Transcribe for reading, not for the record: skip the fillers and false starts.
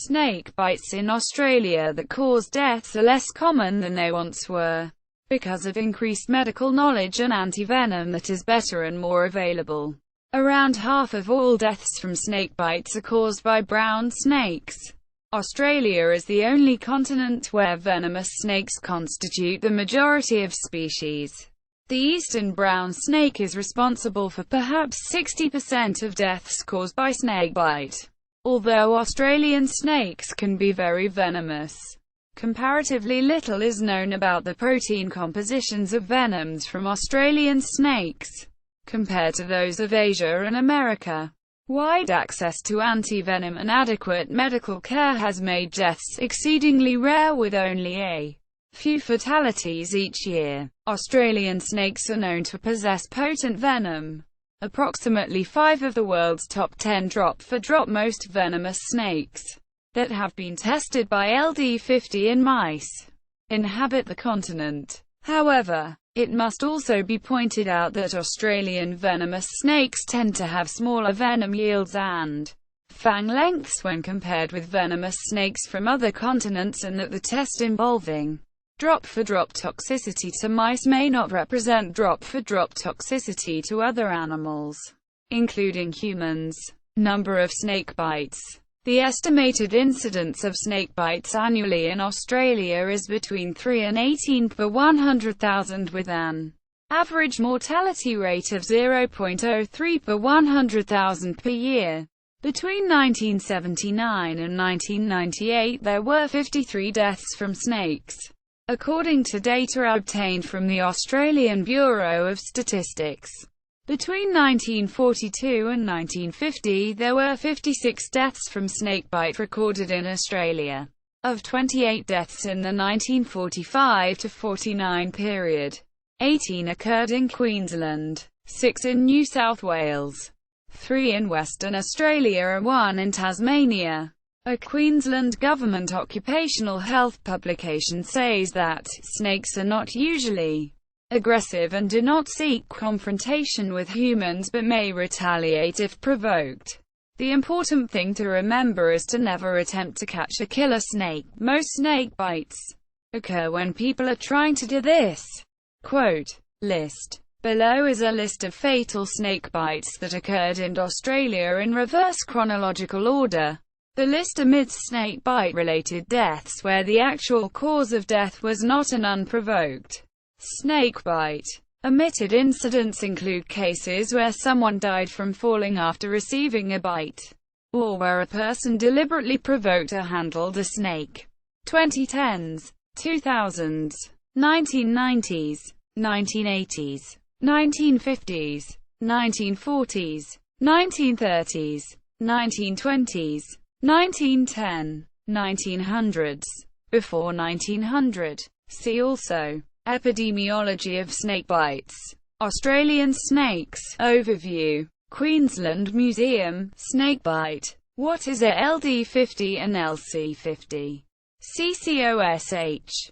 snake bites in Australia that cause deaths are less common than they once were, because of increased medical knowledge and antivenom that is better and more available. Around half of all deaths from snake bites are caused by brown snakes. Australia is the only continent where venomous snakes constitute the majority of species. The eastern brown snake is responsible for perhaps 60% of deaths caused by snakebite. Although Australian snakes can be very venomous, comparatively little is known about the protein compositions of venoms from Australian snakes, compared to those of Asia and America. Wide access to antivenom and adequate medical care has made deaths exceedingly rare, with only a few fatalities each year. Australian snakes are known to possess potent venom. Approximately 5 of the world's top 10 drop-for-drop most venomous snakes that have been tested by LD50 in mice inhabit the continent. However, it must also be pointed out that Australian venomous snakes tend to have smaller venom yields and fang lengths when compared with venomous snakes from other continents, and that the test involving drop-for-drop toxicity to mice may not represent drop-for-drop toxicity to other animals, including humans. Number of snake bites. The estimated incidence of snake bites annually in Australia is between 3 and 18 per 100,000, with an average mortality rate of 0.03 per 100,000 per year. Between 1979 and 1998 there were 53 deaths from snakes, according to data obtained from the Australian Bureau of Statistics. Between 1942 and 1950 there were 56 deaths from snakebite recorded in Australia. Of 28 deaths in the 1945 to 49 period, 18 occurred in Queensland, 6 in New South Wales, 3 in Western Australia and 1 in Tasmania. A Queensland Government occupational health publication says that snakes are not usually aggressive and do not seek confrontation with humans but may retaliate if provoked. The important thing to remember is to never attempt to catch a killer snake. Most snake bites occur when people are trying to do this. Quote, list. Below is a list of fatal snake bites that occurred in Australia in reverse chronological order. The list omits snake bite related deaths where the actual cause of death was not an unprovoked snakebite. Omitted incidents include cases where someone died from falling after receiving a bite, or where a person deliberately provoked or handled a snake. 2010s, 2000s, 1990s, 1980s, 1950s, 1940s, 1930s, 1920s, 1910, 1900s, before 1900. See also Epidemiology of snake bites. Australian snakes. Overview. Queensland Museum. Snakebite. What is a LD50 and LC50? CCOSH.